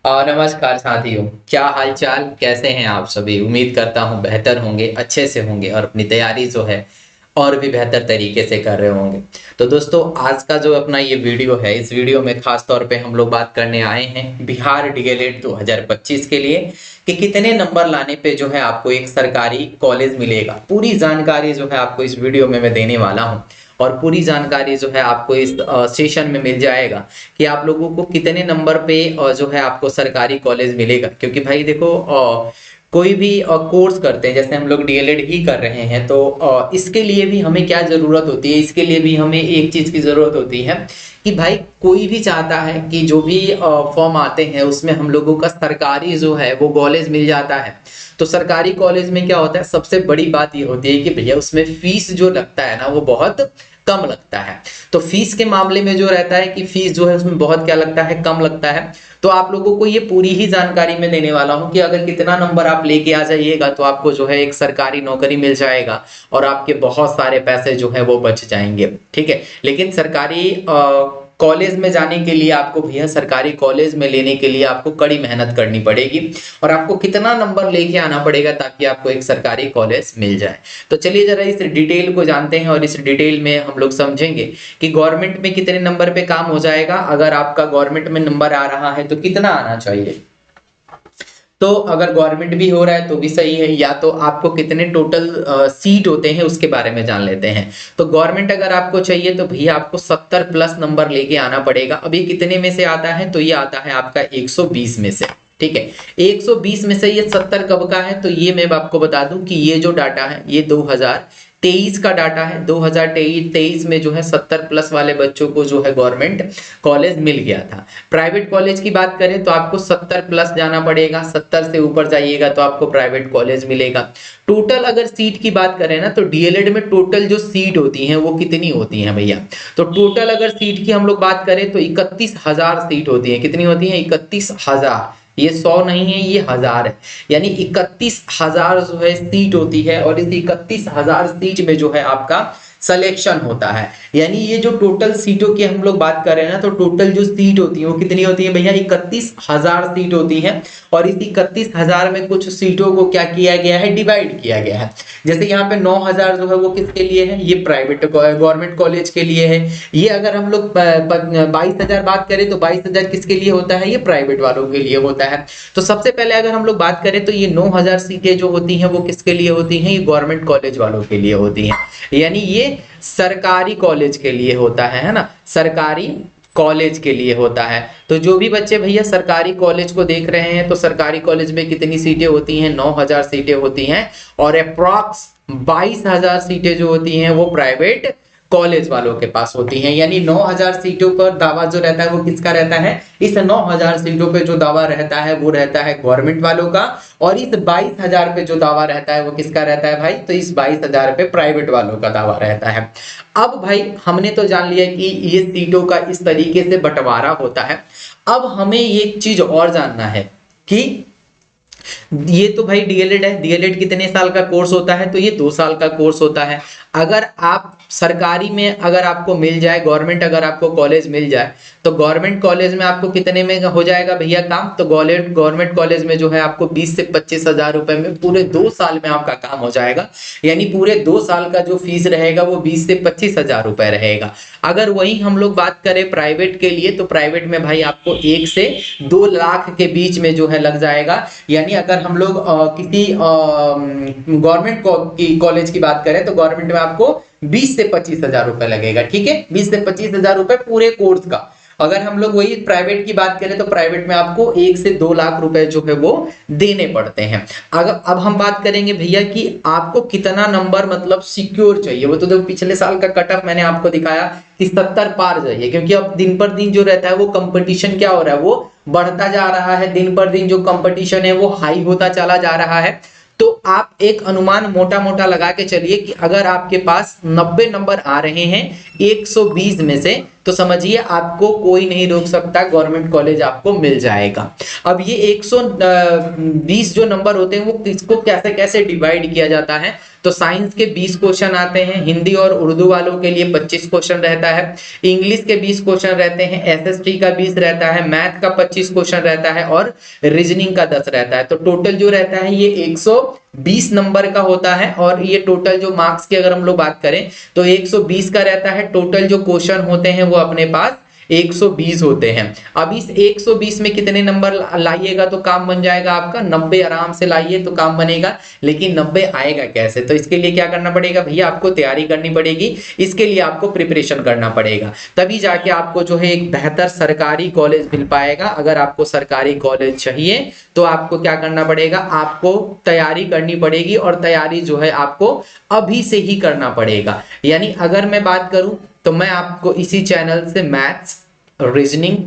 नमस्कार साथियों, क्या हाल चाल, कैसे हैं आप सभी। उम्मीद करता हूं बेहतर होंगे, अच्छे से होंगे और अपनी तैयारी जो है और भी बेहतर तरीके से कर रहे होंगे। तो दोस्तों, आज का जो अपना ये वीडियो है, इस वीडियो में खास तौर पे हम लोग बात करने आए हैं बिहार डीएलएड 2025 के लिए कि कितने नंबर लाने पे जो है आपको एक सरकारी कॉलेज मिलेगा। पूरी जानकारी जो है आपको इस वीडियो में मैं देने वाला हूँ और पूरी जानकारी जो है आपको इस सेशन में मिल जाएगा कि आप लोगों को कितने नंबर पे जो है आपको सरकारी कॉलेज मिलेगा। क्योंकि भाई देखो, कोई भी कोर्स करते हैं, जैसे हम लोग डीएलएड ही कर रहे हैं, तो इसके लिए भी हमें क्या जरूरत होती है, इसके लिए भी हमें एक चीज की जरूरत होती है कि भाई कोई भी चाहता है कि जो भी फॉर्म आते हैं उसमें हम लोगों का सरकारी जो है वो कॉलेज मिल जाता है। तो सरकारी कॉलेज में क्या होता है, सबसे बड़ी बात ये होती है कि भैया उसमें फीस जो लगता है ना वो बहुत कम लगता है। तो फीस के मामले में जो रहता है कि फीस जो है उसमें बहुत क्या लगता है, कम लगता है। तो आप लोगों को ये पूरी ही जानकारी मैं देने वाला हूं कि अगर कितना नंबर आप लेके आ जाइएगा तो आपको जो है एक सरकारी नौकरी मिल जाएगा और आपके बहुत सारे पैसे जो है वो बच जाएंगे। ठीक है, लेकिन सरकारी कॉलेज में जाने के लिए आपको भैया, सरकारी कॉलेज में लेने के लिए आपको कड़ी मेहनत करनी पड़ेगी और आपको कितना नंबर लेके आना पड़ेगा ताकि आपको एक सरकारी कॉलेज मिल जाए। तो चलिए जरा इस डिटेल को जानते हैं और इस डिटेल में हम लोग समझेंगे कि गवर्नमेंट में कितने नंबर पे काम हो जाएगा। अगर आपका गवर्नमेंट में नंबर आ रहा है तो कितना आना चाहिए, तो अगर गवर्नमेंट भी हो रहा है तो भी सही है, या तो आपको कितने टोटल सीट होते हैं उसके बारे में जान लेते हैं। तो गवर्नमेंट अगर आपको चाहिए तो भैया आपको 70 प्लस नंबर लेके आना पड़ेगा। अभी कितने में से आता है, तो ये आता है आपका 120 में से। ठीक है, 120 में से ये 70 कब का है, तो ये मैं आपको बता दूं कि ये जो डाटा है ये 2023 का डाटा है। 2023 में जो है 70 प्लस वाले बच्चों को जो है गवर्नमेंट कॉलेज मिल गया था। प्राइवेट कॉलेज की बात करें तो आपको 70 प्लस जाना पड़ेगा, 70 से ऊपर जाइएगा तो आपको प्राइवेट कॉलेज मिलेगा। टोटल अगर सीट की बात करें ना, तो डीएलएड में टोटल जो सीट होती हैं वो कितनी होती हैं भैया, तो टोटल अगर सीट की हम लोग बात करें तो 31,000 सीट होती है। कितनी होती है, 31,000। ये 100 नहीं है, ये 1000 है, यानी 31,000 जो है सीट होती है और इस 31,000 सीट में जो है आपका सिलेक्शन होता है। यानी ये जो टोटल सीटों की हम लोग बात कर रहे हैं ना, तो टोटल जो सीट होती है वो कितनी होती है भैया, 31,000 सीट होती है। और इस 31,000 में कुछ सीटों को क्या किया गया है, डिवाइड किया गया है। जैसे यहाँ पे 9,000 जो है वो किसके लिए है, ये प्राइवेट गवर्नमेंट कॉलेज के लिए है। ये अगर हम लोग 22,000 बात करें तो 22,000 किसके लिए होता है, ये प्राइवेट वालों के लिए होता है। तो सबसे पहले अगर हम लोग बात करें तो ये 9,000 सीटें जो होती हैं वो किसके लिए होती हैं, ये गवर्नमेंट कॉलेज वालों के लिए होती हैं। यानी ये सरकारी कॉलेज के लिए होता है ना, सरकारी कॉलेज के लिए होता है। तो जो भी बच्चे भैया सरकारी कॉलेज को देख रहे हैं, तो सरकारी कॉलेज में कितनी सीटें होती हैं, 9,000 सीटें होती हैं और अप्रॉक्स 22,000 सीटें जो होती हैं वो प्राइवेट कॉलेज वालों के पास होती हैं। यानी 9,000 सीटों पर दावा जो रहता है वो किसका रहता है, इस 9,000 सीटों पे जो दावा रहता है वो रहता है गवर्नमेंट वालों का, और इस 22,000 पे जो दावा रहता है वो किसका रहता है भाई, तो इस 22,000 पे प्राइवेट वालों का दावा रहता है। अब भाई हमने तो जान लिया कि ये सीटों का इस तरीके से बंटवारा होता है। अब हमें एक चीज और जानना है कि ये तो भाई डीएलएड है, डीएलएड कितने साल का कोर्स होता है, तो ये 2 साल का कोर्स होता है। अगर आप सरकारी में अगर आपको मिल जाए, गवर्नमेंट अगर आपको कॉलेज मिल जाए, तो गवर्नमेंट कॉलेज में आपको कितने में हो जाएगा भैया काम, तो गवर्नमेंट कॉलेज में जो है आपको 20 से 25,000 रुपए में पूरे 2 साल में आपका काम हो जाएगा। यानी पूरे 2 साल का जो फीस रहेगा वो 20 से 25,000 रुपए रहेगा। अगर वही हम लोग बात करें प्राइवेट के लिए, तो प्राइवेट में भाई आपको 1 से 2 लाख के बीच में जो है लग जाएगा। यानी अगर हम लोग किसी गवर्नमेंट की कॉलेज की बात करें तो गवर्नमेंट में आपको 20 से 25,000 रुपए लगेगा। ठीक है, 20 से 25,000 रुपए पूरे कोर्स का। अगर हम लोग वही प्राइवेट की बात करें तो प्राइवेट में आपको 1 से 2 लाख रुपए जो है वो देने पड़ते हैं। अगर अब हम बात करेंगे भैया कि आपको कितना नंबर मतलब सिक्योर चाहिए, वो तो देखो पिछले साल का कट ऑफ मैंने आपको दिखाया कि 70 पार जाइए, क्योंकि अब दिन पर दिन जो रहता है वो कंपटीशन क्या हो रहा है, वो बढ़ता जा रहा है। दिन पर दिन जो कंपटीशन है वो हाई होता चला जा रहा है। तो आप एक अनुमान मोटा मोटा लगा के चलिए कि अगर आपके पास 90 नंबर आ रहे हैं 120 में से, तो समझिए आपको कोई नहीं रोक सकता, गवर्नमेंट कॉलेज आपको मिल जाएगा। अब ये 120 जो नंबर होते हैं वो किसको कैसे कैसे डिवाइड किया जाता है, तो साइंस के 20 क्वेश्चन आते हैं, हिंदी और उर्दू वालों के लिए 25 क्वेश्चन रहता है, इंग्लिश के 20 क्वेश्चन रहते हैं, एसएसटी का 20 रहता है, मैथ का 25 क्वेश्चन रहता है और रीजनिंग का 10 रहता है। तो टोटल जो रहता है ये 120 नंबर का होता है। और ये टोटल जो मार्क्स की अगर हम लोग बात करें तो 120 का रहता है। टोटल जो क्वेश्चन होते हैं वो अपने पास 120 होते हैं। अब इस 120 में कितने नंबर लाइएगा तो काम बन जाएगा आपका 90, आराम से लाइए तो काम बनेगा। लेकिन 90 आएगा कैसे? तो इसके लिए क्या करना पड़ेगा भैया, आपको तैयारी करनी पड़ेगी, इसके लिए आपको प्रिपरेशन करना पड़ेगा, तभी जाके आपको जो है एक बेहतर सरकारी कॉलेज मिल पाएगा। अगर आपको सरकारी कॉलेज चाहिए तो आपको क्या करना पड़ेगा, आपको तैयारी करनी पड़ेगी और तैयारी जो है आपको अभी से ही करना पड़ेगा। यानी अगर मैं बात करूं तो मैं आपको इसी चैनल से मैथ्स, रीजनिंग,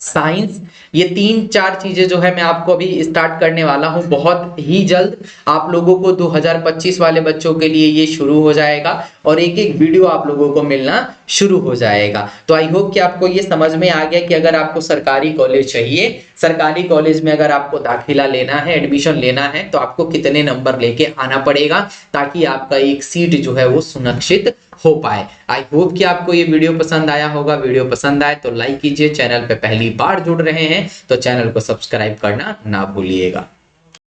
साइंस, ये 3-4 चीजें जो है मैं आपको अभी स्टार्ट करने वाला हूं बहुत ही जल्द। आप लोगों को 2025 वाले बच्चों के लिए ये शुरू हो जाएगा और एक एक वीडियो आप लोगों को मिलना शुरू हो जाएगा। तो आई होप कि आपको ये समझ में आ गया कि अगर आपको सरकारी कॉलेज चाहिए, सरकारी कॉलेज में अगर आपको दाखिला लेना है, एडमिशन लेना है, तो आपको कितने नंबर लेके आना पड़ेगा ताकि आपका एक सीट जो है वो सुनिश्चित हो पाए। आई होप कि आपको ये वीडियो पसंद आया होगा। वीडियो पसंद आए तो लाइक कीजिए, चैनल पे पहली बार जुड़ रहे हैं तो चैनल को सब्सक्राइब करना ना भूलिएगा।